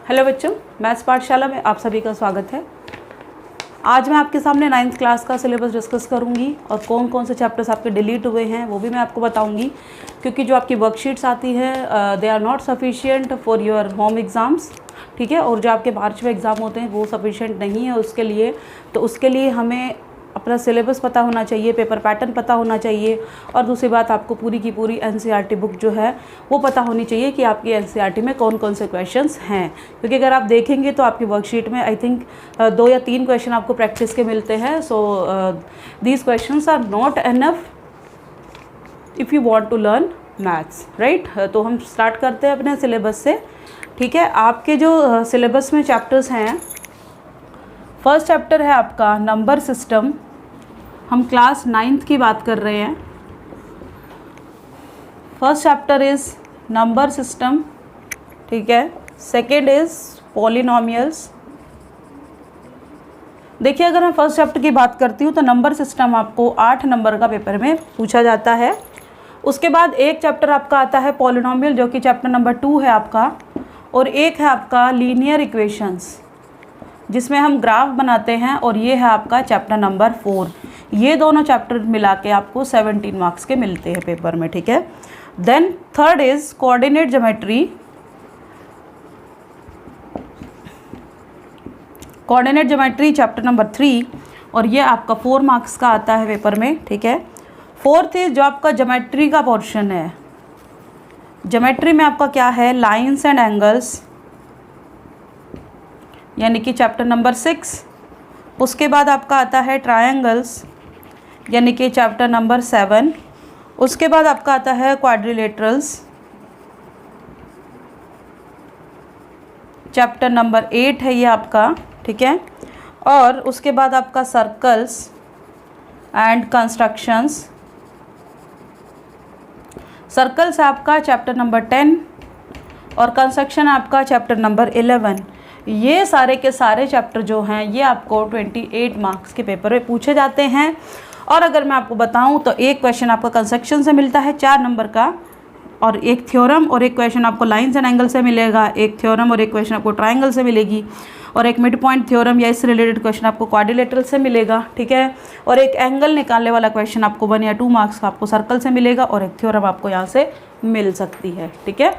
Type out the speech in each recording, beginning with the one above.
Hello बच्चों, maths पाठशाला में आप सभी का स्वागत है। आज मैं आपके सामने 9th क्लास का सिलेबस डिस्कस करूंगी और कौन कौन से चैप्टर्स आपके डिलीट हुए हैं वो भी मैं आपको बताऊंगी, क्योंकि जो आपकी वर्कशीट्स आती है they are not sufficient for your home exams, ठीक है। और जो आपके मार्च में एग्ज़ाम होते हैं वो सफिशिएंट नहीं है उसके लिए। तो उसके लिए हमें अपना सिलेबस पता होना चाहिए, पेपर पैटर्न पता होना चाहिए, और दूसरी बात आपको पूरी की पूरी एनसीईआरटी बुक जो है वो पता होनी चाहिए कि आपकी एनसीईआरटी में कौन कौन से क्वेश्चंस हैं। क्योंकि अगर आप देखेंगे तो आपकी वर्कशीट में आई थिंक 2 या 3 क्वेश्चन आपको प्रैक्टिस के मिलते हैं। So these questions are not enough if you want to learn maths, right. तो हम स्टार्ट करते हैं अपने सिलेबस से, ठीक है। आपके जो सिलेबस में चैप्टर्स हैं, फर्स्ट चैप्टर है आपका नंबर सिस्टम। हम क्लास 9th की बात कर रहे हैं। First chapter is number system, ठीक है। Second is polynomials. देखिए, अगर मैं फर्स्ट चैप्टर की बात करती हूँ तो नंबर सिस्टम आपको 8 नंबर का पेपर में पूछा जाता है। उसके बाद एक चैप्टर आपका आता है पॉलिनोमियल, जो कि चैप्टर नंबर 2 है आपका, और एक है आपका लीनियर इक्वेशंस, जिसमें हम ग्राफ बनाते हैं, और ये है आपका चैप्टर नंबर 4। ये दोनों चैप्टर मिला के आपको 17 मार्क्स के मिलते हैं पेपर में, ठीक है। Then third is coordinate geometry. Coordinate geometry chapter number 3, और ये आपका 4 मार्क्स का आता है पेपर में, ठीक है। फोर्थ इज जो आपका ज्योमेट्री का पोर्शन है। ज्योमेट्री में आपका क्या है, लाइन्स एंड एंगल्स, यानी कि चैप्टर नंबर 6। उसके बाद आपका आता है ट्रायंगल्स, यानी कि चैप्टर नंबर 7। उसके बाद आपका आता है क्वाड्रिलेटरल्स, चैप्टर नंबर 8 है ये आपका, ठीक है। और उसके बाद आपका सर्कल्स एंड कंस्ट्रक्शंस। सर्कल्स आपका चैप्टर नंबर 10 और कंस्ट्रक्शन आपका चैप्टर नंबर 11। ये सारे के सारे चैप्टर जो हैं ये आपको 28 मार्क्स के पेपर में पूछे जाते हैं। और अगर मैं आपको बताऊं तो एक क्वेश्चन आपका कंस्ट्रक्शन से मिलता है 4 नंबर का, और एक थ्योरम और एक क्वेश्चन आपको लाइन्स एंड एंगल से मिलेगा, एक थ्योरम और एक क्वेश्चन आपको ट्रायंगल से मिलेगी, और एक मिड पॉइंट थ्योरम या इससे रिलेटेड क्वेश्चन आपको क्वाड्रिलेटरल से मिलेगा, ठीक है। और एक एंगल निकालने वाला क्वेश्चन आपको 1 या 2 मार्क्स का आपको सर्कल से मिलेगा, और एक थ्योरम आपको यहाँ से मिल सकती है, ठीक है।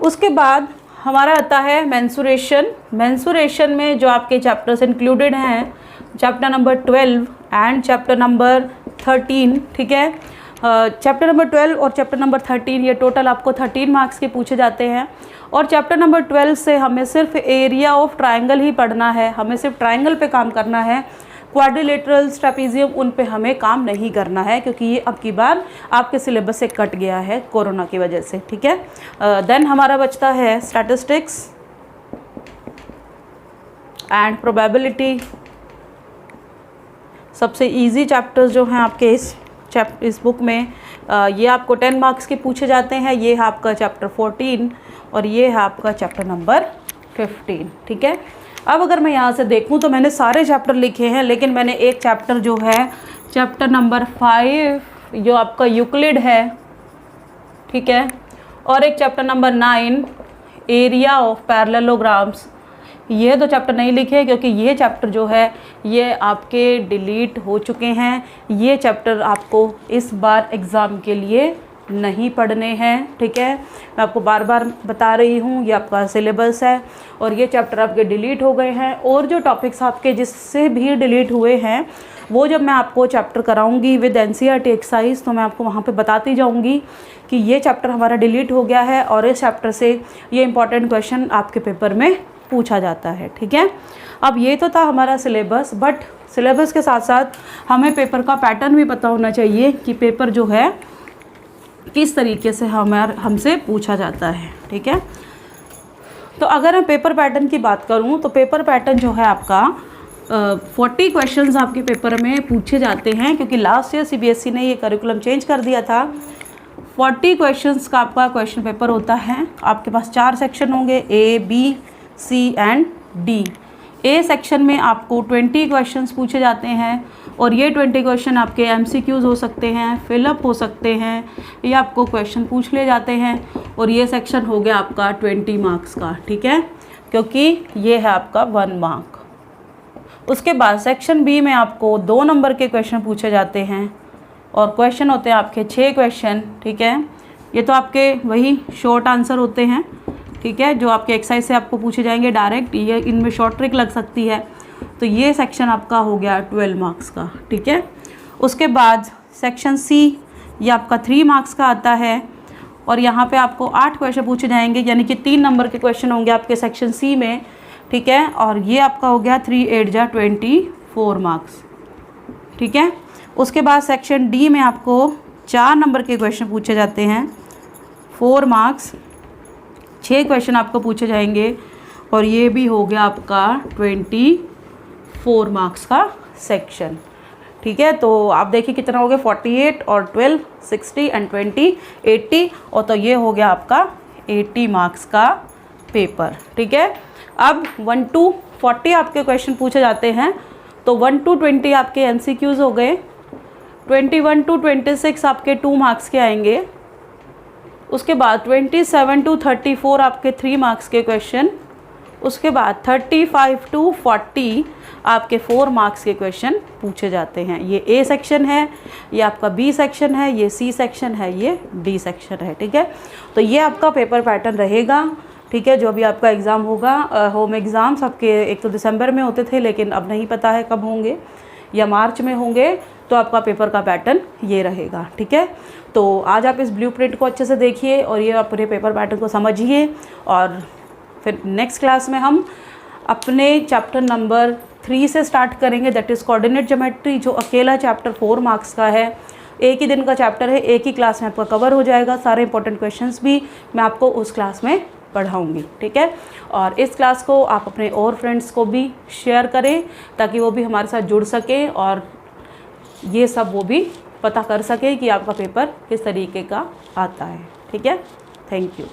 उसके बाद हमारा आता है मेंसुरेशन। मेंसुरेशन में जो आपके चैप्टर्स इंक्लूडेड हैं, chapter number 12 and chapter number 13, ठीक है। चैप्टर नंबर 12 और चैप्टर नंबर 13 ये टोटल आपको 13 मार्क्स के पूछे जाते हैं। और चैप्टर नंबर 12 से हमें सिर्फ एरिया ऑफ ट्रायंगल ही पढ़ना है, हमें सिर्फ ट्रायंगल पे काम करना है। क्वाड्रिलेटरल्स, ट्रेपेजियम, उन पे हमें काम नहीं करना है, क्योंकि ये अब की बार आपके सिलेबस से कट गया है कोरोना की वजह से, ठीक है। देन हमारा बचता है स्टैटिस्टिक्स एंड प्रोबेबिलिटी। सबसे इजी चैप्टर्स जो हैं आपके इस बुक में, ये आपको 10 मार्क्स के पूछे जाते हैं। ये है आपका चैप्टर 14 और ये है आपका चैप्टर नंबर 15, ठीक है। अब अगर मैं यहाँ से देखूँ तो मैंने सारे चैप्टर लिखे हैं, लेकिन मैंने एक चैप्टर जो है चैप्टर नंबर 5 जो आपका यूक्लिड है, ठीक है, और एक chapter number 9 area of parallelograms, ये 2 चैप्टर नहीं लिखे, क्योंकि ये चैप्टर जो है ये आपके डिलीट हो चुके हैं। ये चैप्टर आपको इस बार एग्ज़ाम के लिए नहीं पढ़ने हैं, ठीक है। मैं आपको बार बार बता रही हूँ, ये आपका सिलेबस है और ये चैप्टर आपके डिलीट हो गए हैं। और जो टॉपिक्स आपके जिससे भी डिलीट हुए हैं वो जब मैं आपको चैप्टर कराऊंगी विद एनसीईआरटी एक्सरसाइज, तो मैं आपको वहाँ पे बताती जाऊँगी कि ये चैप्टर हमारा डिलीट हो गया है और इस चैप्टर से ये इंपॉर्टेंट क्वेश्चन आपके पेपर में पूछा जाता है, ठीक है। अब ये तो था हमारा सिलेबस, बट सिलेबस के साथ साथ हमें पेपर का पैटर्न भी पता होना चाहिए कि पेपर जो है किस तरीके से हमसे पूछा जाता है, ठीक है। तो अगर मैं पेपर पैटर्न की बात करूं तो पेपर पैटर्न जो है आपका 40 क्वेश्चंस आपके पेपर में पूछे जाते हैं, क्योंकि लास्ट ईयर सीबीएसई ने ये करिकुलम चेंज कर दिया था। 40 क्वेश्चंस का आपका क्वेश्चन पेपर होता है। आपके पास 4 सेक्शन होंगे, A, B, C and D. A section में आपको 20 क्वेश्चंस पूछे जाते हैं, और ये 20 क्वेश्चन आपके एमसीक्यूज़ हो सकते हैं, फिलअप हो सकते हैं, ये आपको क्वेश्चन पूछ ले जाते हैं। और ये सेक्शन हो गया आपका 20 मार्क्स का, ठीक है। क्योंकि ये है आपका 1 मार्क। उसके बाद सेक्शन बी में आपको 2 नंबर के क्वेश्चन पूछे जाते हैं और क्वेश्चन होते हैं आपके 6 क्वेश्चन, ठीक है। ये तो आपके वही शॉर्ट आंसर होते हैं, ठीक है, जो आपके एक्सरसाइज से आपको पूछे जाएंगे डायरेक्ट। ये इनमें शॉर्ट ट्रिक लग सकती है। तो ये सेक्शन आपका हो गया 12 मार्क्स का, ठीक है। उसके बाद सेक्शन सी, ये आपका 3 मार्क्स का आता है और यहाँ पे आपको 8 क्वेश्चन पूछे जाएंगे, यानी कि 3 नंबर के क्वेश्चन होंगे आपके सेक्शन सी में, ठीक है। और ये आपका हो गया 3 8 जा 24 मार्क्स, ठीक है। उसके बाद सेक्शन डी में आपको 4 नंबर के क्वेश्चन पूछे जाते हैं, 4 मार्क्स, 6 क्वेश्चन आपको पूछे जाएंगे और ये भी हो गया आपका 24 मार्क्स का सेक्शन, ठीक है। तो आप देखिए कितना हो गया, 48 और 12 60 एंड 20 80, और तो ये हो गया आपका 80 मार्क्स का पेपर, ठीक है। अब 1 to 40 आपके क्वेश्चन पूछे जाते हैं, तो 1 to 20 आपके एमसीक्यूज़ हो गए, 21 to 26 आपके 2 मार्क्स के आएंगे। उसके बाद 27 to 34 आपके 3 मार्क्स के क्वेश्चन। उसके बाद 35 to 40 आपके 4 मार्क्स के क्वेश्चन पूछे जाते हैं। ये ए सेक्शन है, ये आपका बी सेक्शन है, ये सी सेक्शन है, ये डी सेक्शन है, ठीक है। तो ये आपका पेपर पैटर्न रहेगा, ठीक है। जो भी आपका एग्ज़ाम होगा, होम एग्ज़ाम्स आपके एक तो दिसंबर में होते थे, लेकिन अब नहीं पता है कब होंगे, या मार्च में होंगे। तो आपका पेपर का पैटर्न ये रहेगा, ठीक है। तो आज आप इस ब्लूप्रिंट को अच्छे से देखिए और ये आप पूरे पेपर पैटर्न को समझिए, और फिर नेक्स्ट क्लास में हम अपने चैप्टर नंबर 3 से स्टार्ट करेंगे, दैट इज़ कोऑर्डिनेट ज्योमेट्री, जो अकेला चैप्टर 4 मार्क्स का है। एक ही दिन का चैप्टर है, एक ही क्लास में आपका कवर हो जाएगा। सारे इंपॉर्टेंट क्वेश्चंस भी मैं आपको उस क्लास में पढ़ाऊंगी, ठीक है। और इस क्लास को आप अपने और फ्रेंड्स को भी शेयर करें, ताकि वो भी हमारे साथ जुड़ सके और ये सब वो भी पता कर सके कि आपका पेपर किस तरीके का आता है, ठीक है। Thank you.